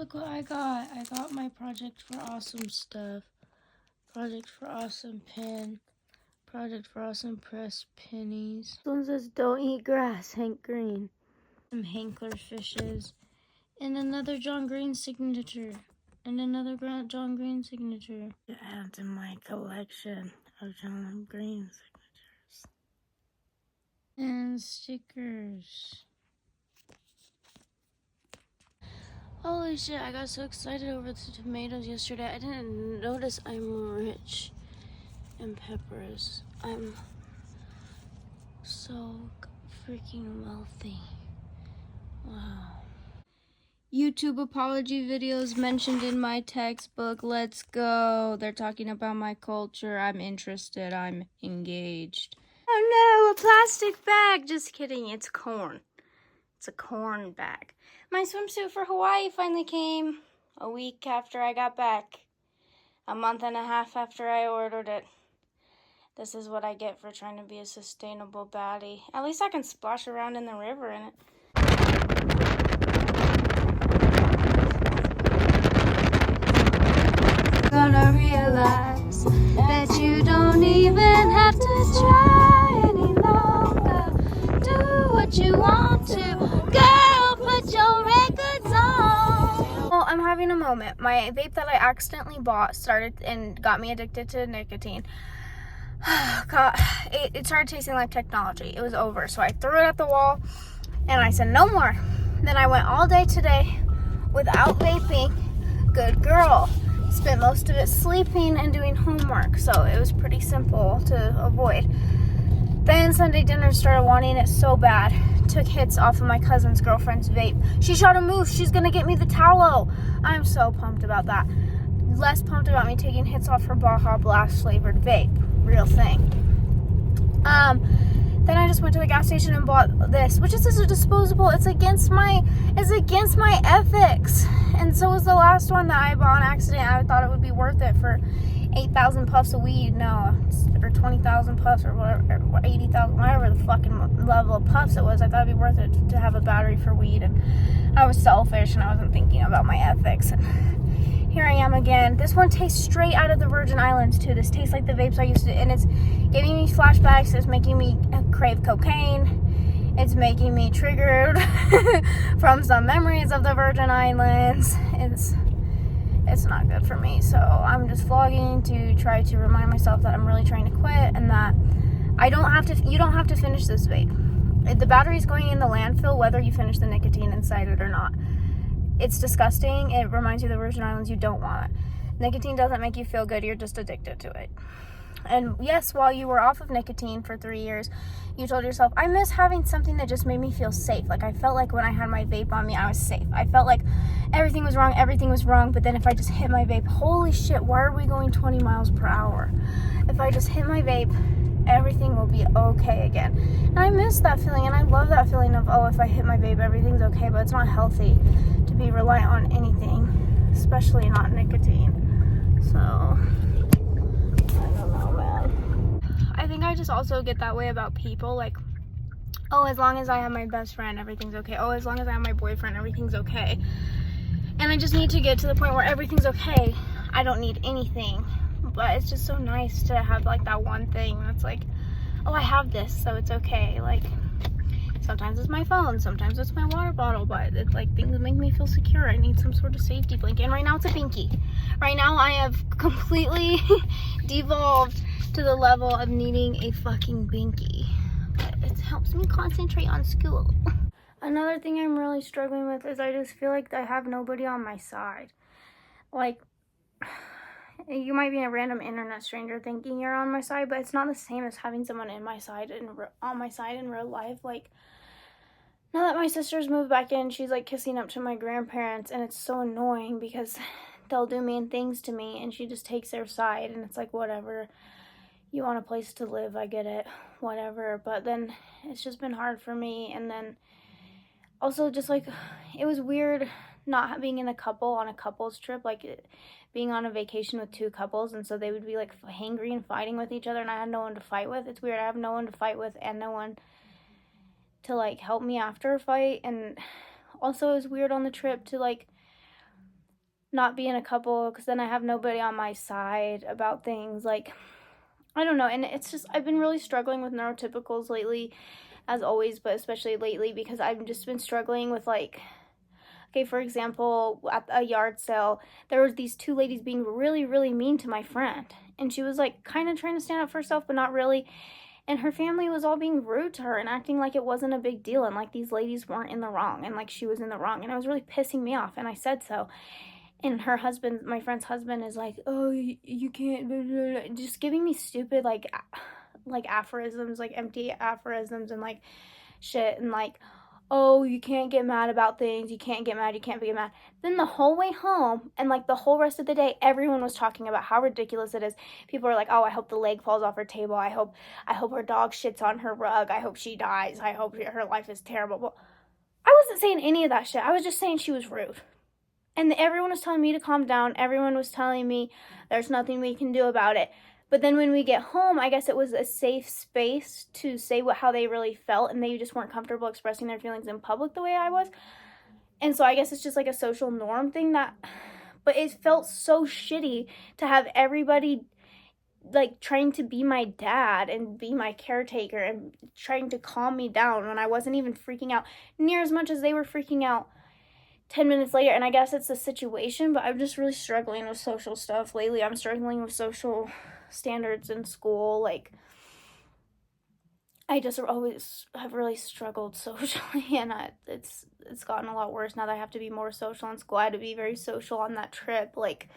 Look what I got. I got my Project for Awesome stuff. Project for Awesome pin. Project for Awesome press pennies. This one says don't eat grass, Hank Green. Some Hankler fishes. And another John Green signature. And another John Green signature. To add to my collection of John Green signatures. And stickers. Holy shit, I got so excited over the tomatoes yesterday. I didn't notice I'm rich in peppers. I'm so freaking wealthy. Wow. YouTube apology videos mentioned in my textbook. Let's go. They're talking about my culture. I'm interested. I'm engaged. Oh no, a plastic bag. Just kidding. It's corn. It's a corn bag. My swimsuit for Hawaii finally came a week after I got back. A month and a half after I ordered it. This is what I get for trying to be a sustainable baddie. At least I can splash around in the river in it. Gonna realize that you don't even have to try any longer. Do what you want to. Girl, put your records on. Well, I'm having a moment. My vape that I accidentally bought started and got me addicted to nicotine. God, it started tasting like technology. It was over. So I threw it at the wall and I said no more. Then I went all day today without vaping. Good girl. Spent most of it sleeping and doing homework, so it was pretty simple to avoid. Then Sunday dinner started wanting it so bad. Took hits off of my cousin's girlfriend's vape. She shot a move. She's gonna get me the tallow. I'm so pumped about that. Less pumped about me taking hits off her Baja Blast flavored vape. Real thing. Then I just went to the gas station and bought this, which is a disposable. It's against my ethics. And so was the last one that I bought on accident. I thought it would be worth it for 8,000 puffs of weed. No, or 20,000 puffs or whatever, 80,000, whatever the fucking level of puffs it was. I thought it'd be worth it to have a battery for weed. And I was selfish and I wasn't thinking about my ethics. And here I am again. This one tastes straight out of the Virgin Islands too. This tastes like the vapes I used to, and it's giving me flashbacks. It's making me crave cocaine. It's making me triggered from some memories of the Virgin Islands. It's not good for me. So I'm just vlogging to try to remind myself that I'm really trying to quit and that you don't have to finish this vape. The battery's going in the landfill whether you finish the nicotine inside it or not. It's disgusting. It reminds you of the Virgin Islands. You don't want it. Nicotine doesn't make you feel good. You're just addicted to it. And yes, while you were off of nicotine for 3 years, you told yourself, I miss having something that just made me feel safe. Like I felt like when I had my vape on me, I was safe. I felt like everything was wrong. But then if I just hit my vape, holy shit, why are we going 20 miles per hour? If I just hit my vape, everything will be okay again. And I miss that feeling, and I love that feeling of, oh, if I hit my vape, everything's okay. But it's not healthy to be reliant on anything, especially not nicotine. So I don't know, man. I think I just also get that way about people, like, oh, as long as I have my best friend, everything's okay. Oh, as long as I have my boyfriend, everything's okay. And I just need to get to the point where everything's okay. I don't need anything. But it's just so nice to have like that one thing that's like, oh, I have this, so it's okay. Like sometimes it's my phone, sometimes it's my water bottle, but it's like things make me feel secure. I need some sort of safety blanket, and right now it's a binky. Right now I have completely devolved to the level of needing a fucking binky, but it helps me concentrate on school. Another thing I'm really struggling with is I just feel like I have nobody on my side. Like, you might be a random internet stranger thinking you're on my side, but it's not the same as having someone on my side in real life. Like, now that my sister's moved back in, she's like kissing up to my grandparents, and it's so annoying because they'll do mean things to me, and she just takes their side, and it's like, whatever. You want a place to live, I get it, whatever. But then it's just been hard for me, and then also just like, it was weird not being in a couple on a couples trip, like being on a vacation with two couples, and so they would be like hangry and fighting with each other, and I had no one to fight with. It's weird. I have no one to fight with and no one to like help me after a fight. And also it was weird on the trip to like not be in a couple, because then I have nobody on my side about things. Like, I don't know. And it's just, I've been really struggling with neurotypicals lately, as always, but especially lately, because I've just been struggling with, like, okay, for example, at a yard sale, there was these two ladies being really, really mean to my friend. And she was, like, kind of trying to stand up for herself, but not really. And her family was all being rude to her and acting like it wasn't a big deal, and like these ladies weren't in the wrong, and like she was in the wrong. And it was really pissing me off, and I said so. And her husband, my friend's husband, is like, oh, you can't, blah, blah, blah, just giving me stupid, like aphorisms, like empty aphorisms and, like, shit. And, like, oh, you can't get mad about things, you can't get mad, you can't get mad. Then the whole way home, and, like, the whole rest of the day, everyone was talking about how ridiculous it is. People are like, oh, I hope the leg falls off her table, I hope her dog shits on her rug, I hope she dies, I hope her life is terrible. Well, I wasn't saying any of that shit. I was just saying she was rude. And everyone was telling me to calm down. Everyone was telling me there's nothing we can do about it. But then when we get home, I guess it was a safe space to say how they really felt, and they just weren't comfortable expressing their feelings in public the way I was. And so I guess it's just like a social norm thing but it felt so shitty to have everybody, like, trying to be my dad and be my caretaker and trying to calm me down when I wasn't even freaking out near as much as they were freaking out 10 minutes later. And I guess it's the situation, but I'm just really struggling with social stuff lately. I'm struggling with social standards in school. Like, I just always have really struggled socially, and it's gotten a lot worse now that I have to be more social in school. I had to be very social on that trip. Like,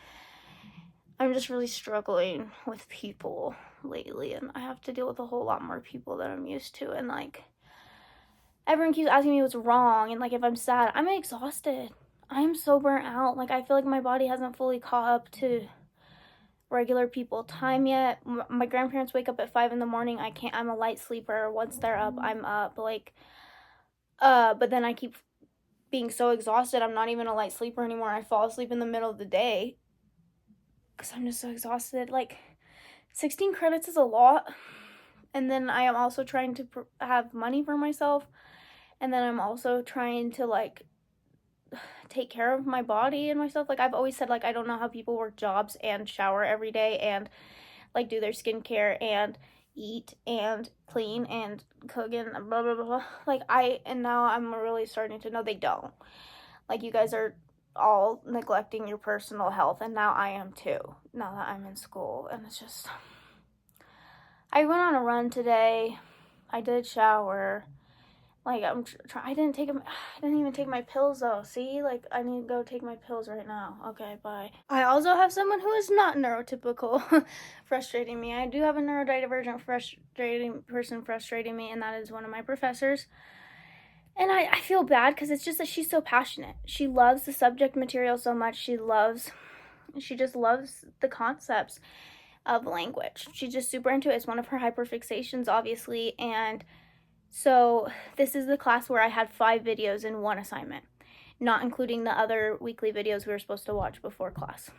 I'm just really struggling with people lately, and I have to deal with a whole lot more people than I'm used to. And, like, everyone keeps asking me what's wrong, and, like, if I'm sad, I'm exhausted. I'm so burnt out. Like, I feel like my body hasn't fully caught up to regular people time yet. My grandparents wake up at 5 in the morning. I'm a light sleeper. Once they're up, I'm up. Like, but then I keep being so exhausted, I'm not even a light sleeper anymore. I fall asleep in the middle of the day because I'm just so exhausted. Like, 16 credits is a lot. And then I am also trying to have money for myself. And then I'm also trying to, like, take care of my body and myself. Like, I've always said, like, I don't know how people work jobs and shower every day and, like, do their skincare and eat and clean and cook and blah, blah, blah. Like, and now I'm really starting to know they don't. Like, you guys are all neglecting your personal health, and now I am too, now that I'm in school. And it's just, I went on a run today. I did shower. Like, I didn't even take my pills, though. See? Like, I need to go take my pills right now. Okay, bye. I also have someone who is not neurotypical frustrating me. I do have a neurodivergent person frustrating me, and that is one of my professors. And I feel bad because it's just that she's so passionate. She loves the subject material so much. She just loves the concepts of language. She's just super into it. It's one of her hyperfixations, obviously, and so this is the class where I had 5 videos in one assignment, not including the other weekly videos we were supposed to watch before class.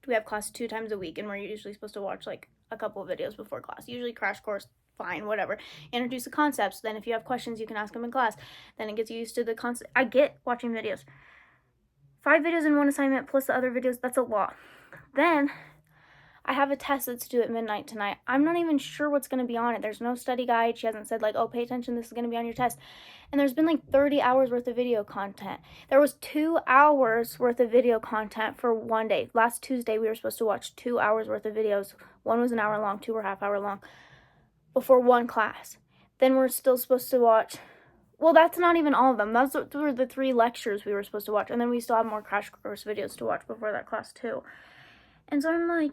We have class 2 times a week, and we're usually supposed to watch, like, a couple of videos before class. Usually crash course, fine, whatever. Introduce the concepts. Then if you have questions, you can ask them in class. Then it gets you used to the concept. I get watching videos. 5 videos in one assignment plus the other videos, that's a lot. Then I have a test that's due at midnight tonight. I'm not even sure what's going to be on it. There's no study guide. She hasn't said, like, oh, pay attention, this is going to be on your test. And there's been, like, 30 hours worth of video content. There was 2 hours worth of video content for one day. Last Tuesday, we were supposed to watch 2 hours worth of videos. One was an hour long, 2 were half-hour long, before one class. Then we're still supposed to watch, well, that's not even all of them. Those were the 3 lectures we were supposed to watch. And then we still have more crash course videos to watch before that class, too. And so I'm like,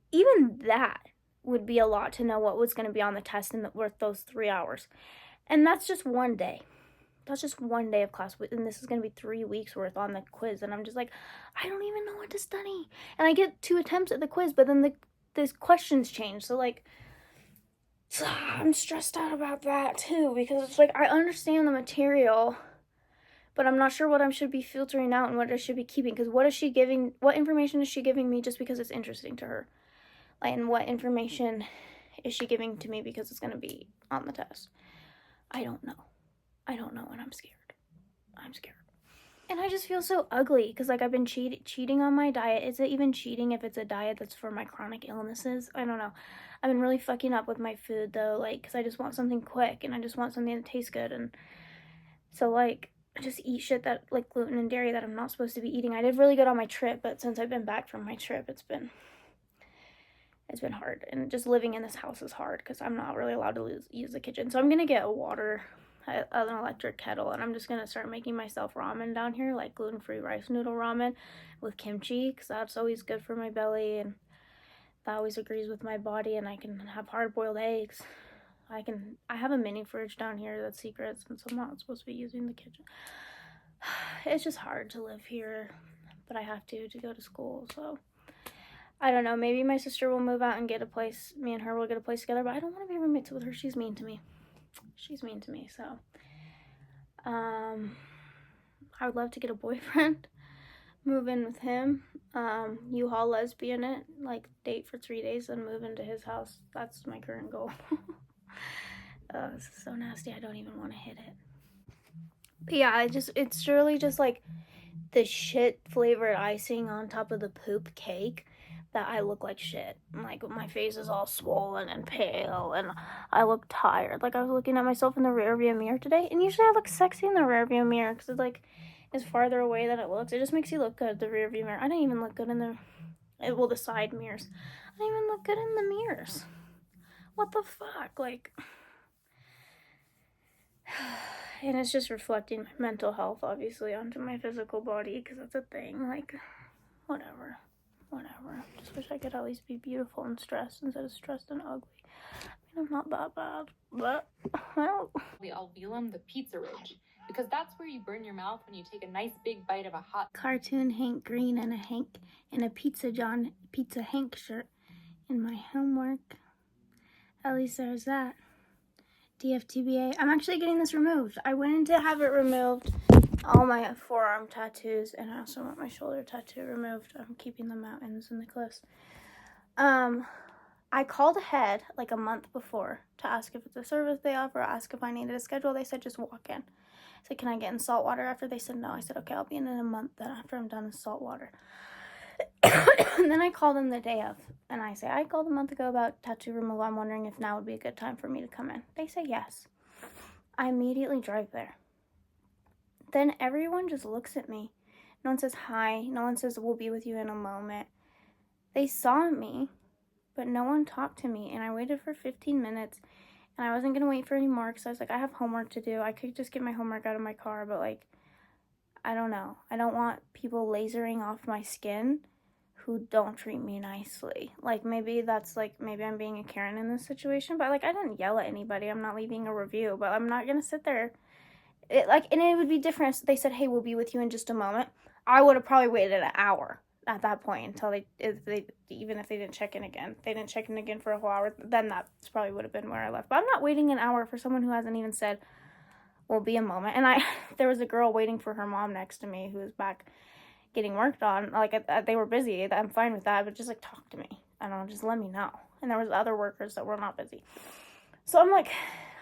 even that would be a lot to know what was going to be on the test in worth those 3 hours. And that's just one day. That's just one day of class. And this is going to be 3 weeks worth on the quiz. And I'm just like, I don't even know what to study. And I get 2 attempts at the quiz, but then the questions change. So, like, I'm stressed out about that too. Because it's like, I understand the material, but I'm not sure what I should be filtering out and what I should be keeping. Because what information is she giving me just because it's interesting to her? And what information is she giving to me because it's going to be on the test? I don't know, and I'm scared. And I just feel so ugly because, like, I've been cheating on my diet. Is it even cheating if it's a diet that's for my chronic illnesses? I don't know. I've been really fucking up with my food, though, like, because I just want something quick and I just want something that tastes good. And so, like, I just eat shit that, like, gluten and dairy that I'm not supposed to be eating. I did really good on my trip, but since I've been back from my trip, it's been hard. And just living in this house is hard because I'm not really allowed to use the kitchen. So I'm going to get an electric kettle, and I'm just gonna start making myself ramen down here, like gluten-free rice noodle ramen with kimchi, because that's always good for my belly and that always agrees with my body. And I can have hard-boiled eggs. I have a mini fridge down here that's secret since I'm not supposed to be using the kitchen. It's just hard to live here, but I have to go to school. So I don't know, maybe my sister will move out and get a place, me and her will get a place together, but I don't want to be roommates with her. She's mean to me. So I would love to get a boyfriend, move in with him, U-Haul lesbian it, like date for 3 days, then move into his house. That's my current goal. This is so nasty, I don't even want to hit it. But yeah, it's really just like the shit flavored icing on top of the poop cake that I look like shit. Like, my face is all swollen and pale, and I look tired. Like, I was looking at myself in the rearview mirror today, and usually I look sexy in the rearview mirror because it's like it's farther away than it looks. It just makes you look good, the rearview mirror. I didn't even look good in the side mirrors. I didn't even look good in the mirrors. What the fuck? Like, and it's just reflecting my mental health, obviously, onto my physical body because that's a thing. Like, whatever. Just wish I could at least be beautiful and stressed instead of stressed and ugly. I mean, I'm not that bad, but well. The alveolum, the pizza ridge, because that's where you burn your mouth when you take a nice big bite of a hot Cartoon Hank Green and a Pizza Hank shirt in my homework. At least there's that. DFTBA. I'm actually getting this removed. I went in to have it removed. All my forearm tattoos, and I also want my shoulder tattoo removed. I'm keeping the mountains and the cliffs. I called ahead like a month before to ask if it's a service they offer, ask if I needed a schedule. They said just walk in. I said, can I get in salt water after? They said no. I said, okay, I'll be in a month then after I'm done with salt water. And then I called them the day of, and I say, I called a month ago about tattoo removal. I'm wondering if now would be a good time for me to come in. They say yes. I immediately drive there. Then everyone just looks at me. No one says hi. No one says we'll be with you in a moment. They saw me, but no one talked to me, and I waited for 15 minutes, and I wasn't going to wait for any more because I was like, I have homework to do. I could just get my homework out of my car, but, like, I don't know. I don't want people lasering off my skin who don't treat me nicely. Like, maybe I'm being a Karen in this situation, but, like, I didn't yell at anybody. I'm not leaving a review, but I'm not going to sit there. And it would be different if they said, hey, we'll be with you in just a moment. I would have probably waited an hour at that point until even if they didn't check in again. If they didn't check in again for a whole hour, then that probably would have been where I left. But I'm not waiting an hour for someone who hasn't even said, we'll be a moment. And there was a girl waiting for her mom next to me who was back getting worked on. Like, they were busy. I'm fine with that, but just, like, talk to me. I don't know, just let me know. And there was other workers that were not busy. So I'm like,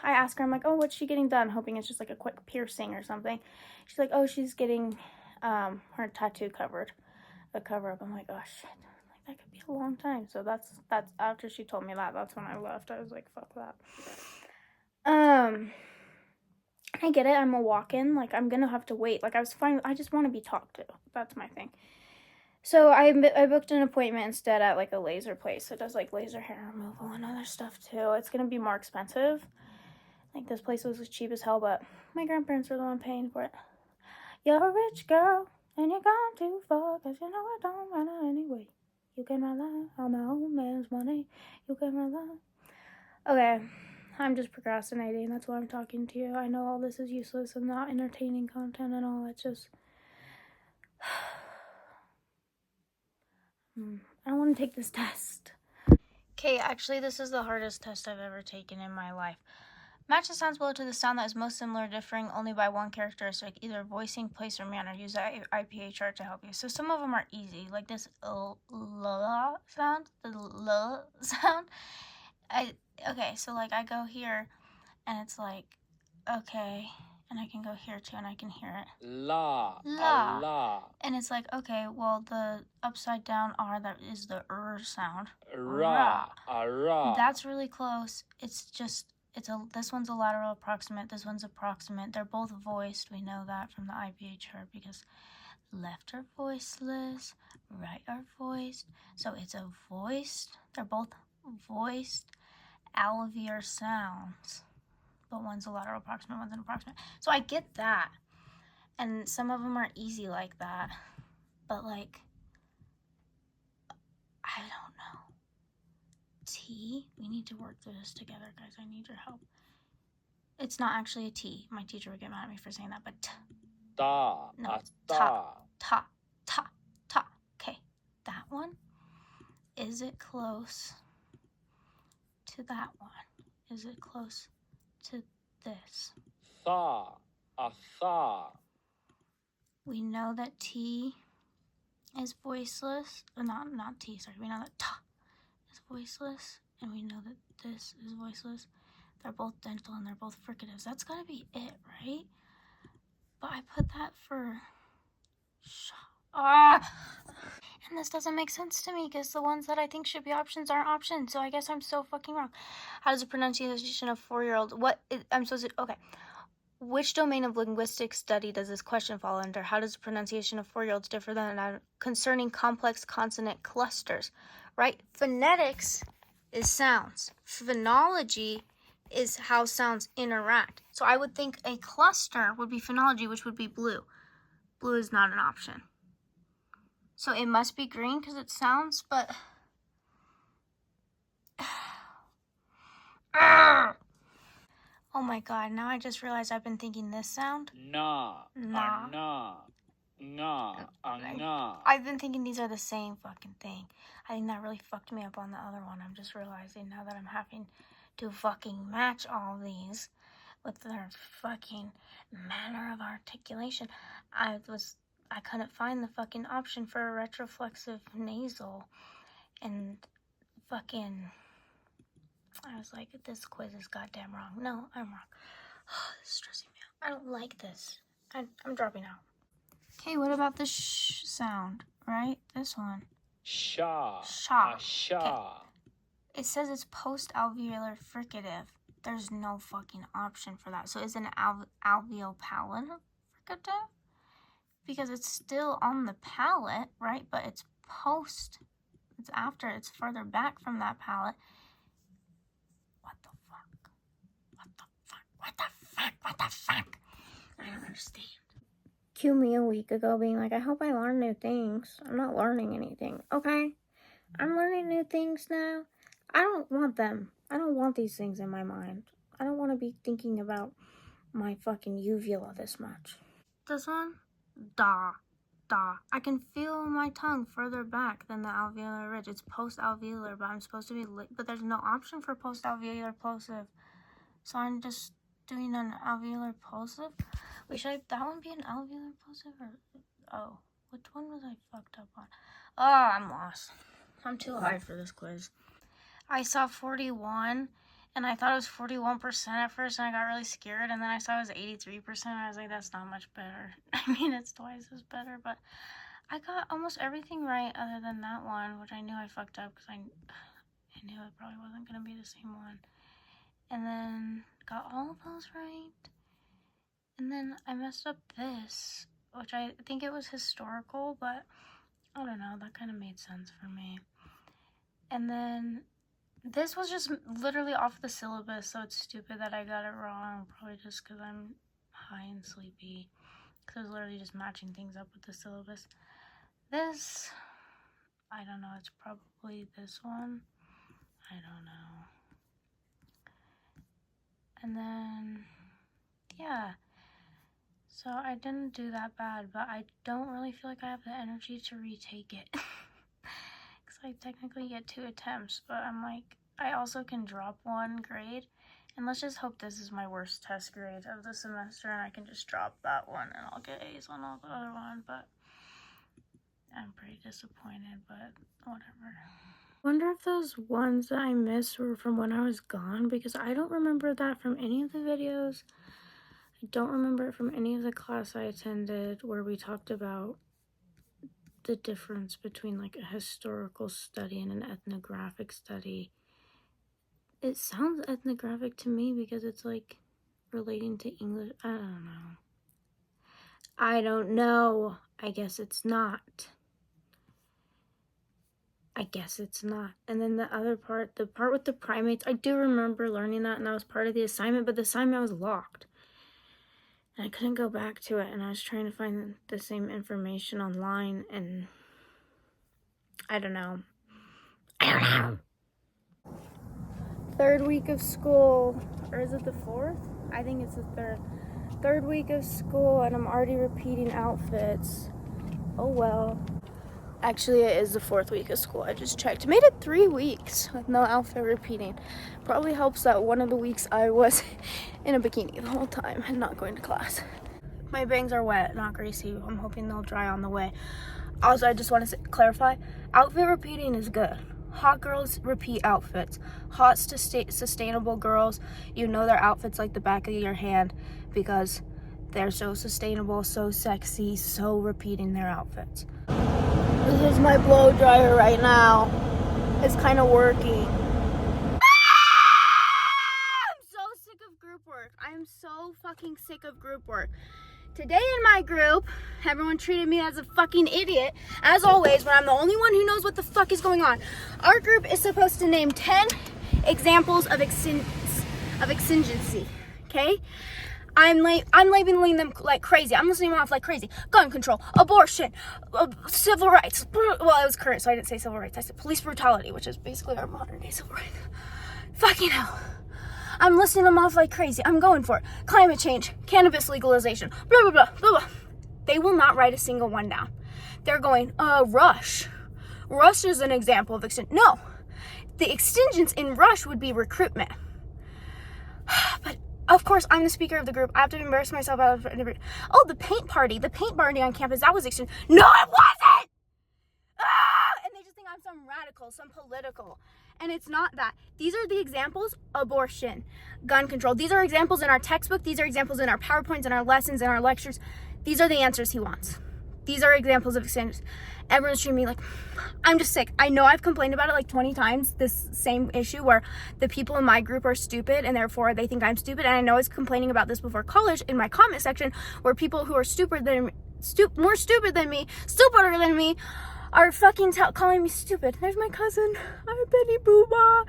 I asked her, I'm like, oh, what's she getting done? Hoping it's just, like, a quick piercing or something. She's like, oh, she's getting her tattoo covered. The cover-up. I'm like, oh, shit. Like, that could be a long time. So that's after she told me that's when I left. I was like, fuck that. I get it. I'm a walk-in. Like, I'm gonna have to wait. Like, I was fine. I just want to be talked to. That's my thing. So I booked an appointment instead at, like, a laser place that does, like, laser hair removal and other stuff too. It's gonna be more expensive. Like, this place was cheap as hell, but my grandparents were the one paying for it. You're a rich girl, and you're gone too far, 'cause you know it don't matter anyway. You can rely on my old man's money. You can rely. Okay. I'm just procrastinating. That's why I'm talking to you. I know all this is useless and not entertaining content and all. It's just... I don't want to take this test. Okay, actually, this is the hardest test I've ever taken in my life. Match the sounds below to the sound that is most similar, differing only by one characteristic, either voicing, place, or manner. Use the IPA chart to help you. So some of them are easy, like this l sound, the l sound. Okay, so, like, I go here, and it's like, okay, And I can go here too, and I can hear it. La. La. La. And it's like, okay, well, the upside down R, that is the sound. Ra. Ra. That's really close. It's just, this one's a lateral approximate, this one's approximate. They're both voiced. We know that from the IPA chart because left are voiceless, right are voiced. So it's a voiced, they're both voiced alveolar sounds. But one's a lateral approximate, one's an approximate. So I get that. And some of them are easy like that. But like, I don't know. T? We need to work through this together, guys. I need your help. It's not actually a T. My teacher would get mad at me for saying that, but T. Da. No, Ta. Ta. Ta. Ta. Okay. That one. Is it close to that one? Is it close to this? Tha. Tha. We know that T is voiceless. Not T, sorry. We know that Ta is voiceless. And we know that this is voiceless. They're both dental and they're both fricatives. That's gotta be it, right? But I put that for and this doesn't make sense to me because the ones that I think should be options aren't options. So I guess I'm so fucking wrong. How does the pronunciation of 4-year-old? I'm supposed to. Okay. Which domain of linguistic study does this question fall under? How does the pronunciation of 4-year-olds differ than concerning complex consonant clusters? Right? Phonetics is sounds. Phonology is how sounds interact. So I would think a cluster would be phonology, which would be blue. Blue is not an option. So it must be green because it sounds, but... Oh my god, now I just realized I've been thinking this sound. Na. Nah. Na. Nga. Nga. I've been thinking these are the same fucking thing. I think that really fucked me up on the other one. I'm just realizing now that I'm having to fucking match all these with their fucking manner of articulation. I couldn't find the fucking option for a retroflexive nasal. And fucking, I was like, this quiz is goddamn wrong. No, I'm wrong. This is stressing me out. I don't like this. I'm dropping out. Okay, what about the sh sound, right? This one. Sha. Sha. Sha. Okay. It says it's post-alveolar fricative. There's no fucking option for that. So is it an alveopalatal fricative? Because it's still on the palate, right? But it's post. It's after. It's further back from that palate. What the fuck? What the fuck? What the fuck? What the fuck? I don't understand. Cue me a week ago being like, I hope I learn new things. I'm not learning anything. Okay? I'm learning new things now. I don't want them. I don't want these things in my mind. I don't want to be thinking about my fucking uvula this much. This one? Da. Da. I can feel my tongue further back than the alveolar ridge. It's post-alveolar, but I'm supposed to be... But there's no option for post-alveolar plosive. So I'm just doing an alveolar plosive. Wait, should that one be an alveolar plosive or... Oh, which one was I fucked up on? Oh, I'm lost. I'm too high for this quiz. I saw 41, and I thought it was 41% at first, and I got really scared, and then I saw it was 83%, and I was like, that's not much better. I mean, it's twice as better, but I got almost everything right other than that one, which I knew I fucked up because I knew it probably wasn't going to be the same one. And then got all of those right. And then I messed up this, which I think it was historical, but I don't know, that kind of made sense for me. And then this was just literally off the syllabus, so it's stupid that I got it wrong, probably just because I'm high and sleepy, because I was literally just matching things up with the syllabus. This, I don't know, it's probably this one. I don't know. And then, yeah. So I didn't do that bad, but I don't really feel like I have the energy to retake it. Because I technically get 2 attempts, but I'm like, I also can drop 1 grade. And let's just hope this is my worst test grade of the semester and I can just drop that one and I'll get A's on all the other one. But I'm pretty disappointed, but whatever. Wonder if those ones that I missed were from when I was gone, because I don't remember that from any of the videos. I I don't remember it from any of the class I attended where we talked about the difference between like a historical study and an ethnographic study. It sounds ethnographic to me because it's like relating to English. I don't know. I guess it's not. And then the other part, the part with the primates, I do remember learning that, and that was part of the assignment, but the assignment was locked. And I couldn't go back to it, and I was trying to find the same information online, and I don't know. Third week of school, or is it the fourth? I think it's the third. Third week of school, and I'm already repeating outfits. Oh well. Actually, it is the fourth week of school. I just checked. Made it 3 weeks with no outfit repeating. Probably helps that one of the weeks I was in a bikini the whole time and not going to class. My bangs are wet, not greasy. I'm hoping they'll dry on the way. Also, I just want to clarify, outfit repeating is good. Hot girls repeat outfits. Hot, sustainable girls, you know their outfits like the back of your hand because they're so sustainable, so sexy, so repeating their outfits. This is my blow dryer right now. It's kind of working. I'm so sick of group work. I am so fucking sick of group work. Today in my group, everyone treated me as a fucking idiot, as always, when I'm the only one who knows what the fuck is going on. Our group is supposed to name 10 examples of exigency, okay? I'm labeling them like crazy. I'm listing them off like crazy. Gun control, abortion, civil rights. Well, it was current, so I didn't say civil rights. I said police brutality, which is basically our modern day civil rights. Fucking hell. I'm listing them off like crazy. I'm going for it. Climate change, cannabis legalization, blah, blah, blah, blah, blah. They will not write a single one down. They're going, Rush. Rush is an example of extinction. No. The extingens in Rush would be recruitment. But of course, I'm the speaker of the group. I have to embarrass myself out of it. Oh, the paint party on campus, that was extinction. No, it wasn't! And they just think I'm some radical, some political. And it's not that. These are the examples: abortion, gun control. These are examples in our textbook. These are examples in our PowerPoints, in our lessons, in our lectures. These are the answers he wants. These are examples of extinction. Everyone's treating me like, I'm just sick. I know I've complained about it like 20 times, this same issue where the people in my group are stupid and therefore they think I'm stupid. And I know I was complaining about this before college in my comment section where people who are more stupid than me, stupider than me, are fucking calling me stupid. There's my cousin. I'm Benny Booba.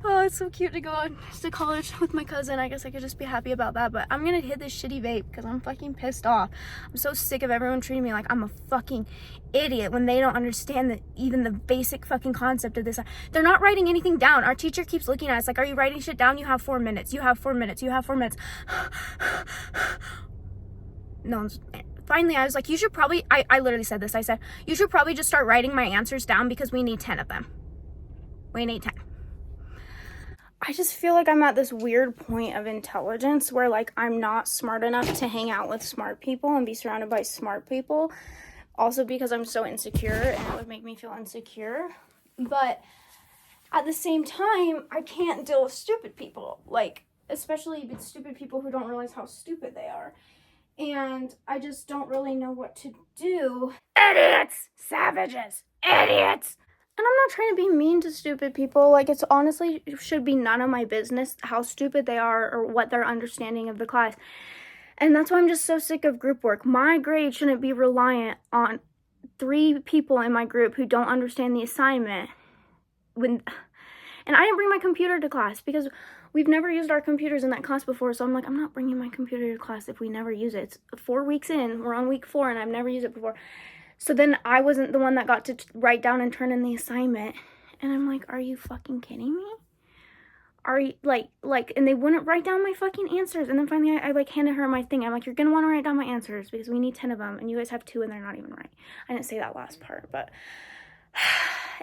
Oh, it's so cute to go to college with my cousin. I guess I could just be happy about that. But I'm gonna hit this shitty vape because I'm fucking pissed off. I'm so sick of everyone treating me like I'm a fucking idiot when they don't understand even the basic fucking concept of this. They're not writing anything down. Our teacher keeps looking at us like, are you writing shit down? You have 4 minutes. You have 4 minutes. You have 4 minutes. No one's... Finally, I was like, you should probably... I literally said this. I said, you should probably just start writing my answers down because we need 10 of them. We need 10. I just feel like I'm at this weird point of intelligence where, like, I'm not smart enough to hang out with smart people and be surrounded by smart people. Also because I'm so insecure and it would make me feel insecure. But at the same time, I can't deal with stupid people. Like, especially with stupid people who don't realize how stupid they are. And I just don't really know what to do. Idiots! Savages! Idiots! And I'm not trying to be mean to stupid people. Like, it's honestly should be none of my business how stupid they are or what their understanding of the class. And that's why I'm just so sick of group work. My grade shouldn't be reliant on 3 people in my group who don't understand the assignment. And I didn't bring my computer to class because we've never used our computers in that class before. So I'm like, I'm not bringing my computer to class if we never use it. It's 4 weeks in. We're on week 4 and I've never used it before. So then I wasn't the one that got to write down and turn in the assignment. And I'm like, are you fucking kidding me? Are you, like, and they wouldn't write down my fucking answers. And then finally I like, handed her my thing. I'm like, you're going to want to write down my answers because we need 10 of them. And you guys have 2 and they're not even right. I didn't say that last part, but...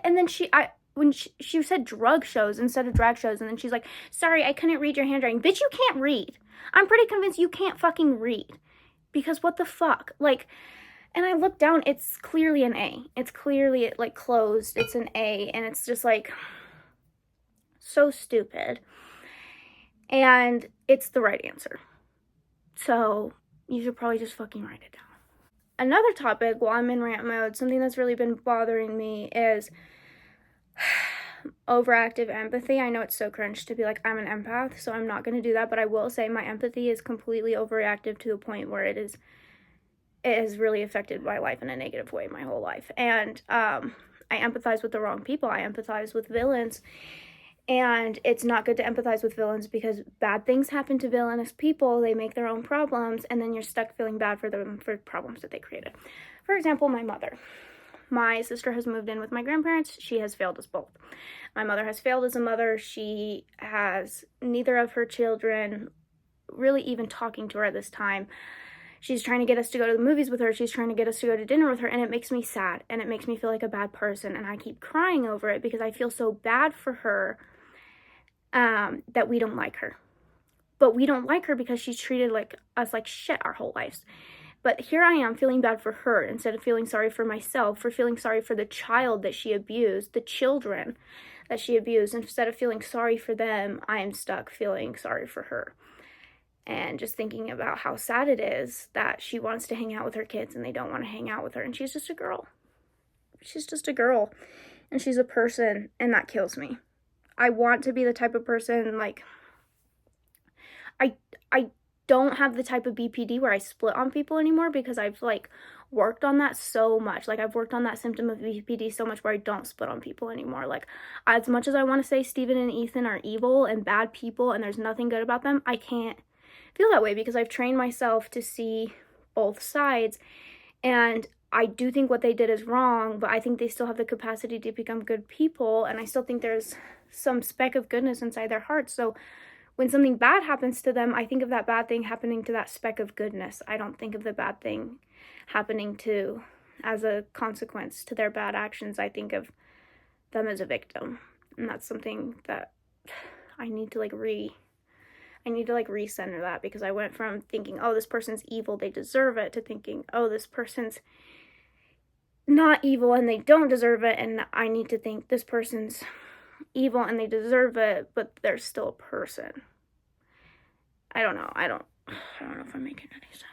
And then when she said drug shows instead of drag shows. And then she's like, sorry, I couldn't read your handwriting. Bitch, you can't read. I'm pretty convinced you can't fucking read. Because what the fuck? Like... And I looked down, it's clearly an A. It's clearly, like, closed. It's an A. And it's just, like, so stupid. And it's the right answer. So you should probably just fucking write it down. Another topic while I'm in rant mode, something that's really been bothering me is overactive empathy. I know it's so cringe to be like, I'm an empath, so I'm not going to do that, but I will say my empathy is completely overreactive to the point where it has really affected my life in a negative way my whole life. And I empathize with the wrong people. I empathize with villains. And it's not good to empathize with villains because bad things happen to villainous people. They make their own problems, and then you're stuck feeling bad for them for problems that they created. For example, my mother. My sister has moved in with my grandparents. She has failed us both. My mother has failed as a mother. She has neither of her children really even talking to her at this time. She's trying to get us to go to the movies with her. She's trying to get us to go to dinner with her, and it makes me sad, and it makes me feel like a bad person, and I keep crying over it because I feel so bad for her that we don't like her. But we don't like her because she's treated us like shit our whole lives. But here I am feeling bad for her instead of feeling sorry for myself, for feeling sorry for the child that she abused, the children that she abused. Instead of feeling sorry for them, I am stuck feeling sorry for her. And just thinking about how sad it is that she wants to hang out with her kids and they don't want to hang out with her. And she's just a girl. She's just a girl. And she's a person, and that kills me. I want to be the type of person, like, I don't have the type of BPD where I split on people anymore because I've, like, worked on that so much. Like, I've worked on that symptom of BPD so much where I don't split on people anymore. Like, as much as I want to say Steven and Ethan are evil and bad people and there's nothing good about them, I can't feel that way because I've trained myself to see both sides. And I do think what they did is wrong, but I think they still have the capacity to become good people, and I still think there's some speck of goodness inside their hearts. So when something bad happens to them, I think of that bad thing happening to that speck of goodness. I don't think of the bad thing happening to as a consequence to their bad actions. I think of them as a victim, and that's something that I need to recenter that, because I went from thinking, oh, this person's evil, they deserve it, to thinking, oh, this person's not evil and they don't deserve it, and I need to think this person's evil and they deserve it, but they're still a person. I don't know if I'm making any sense.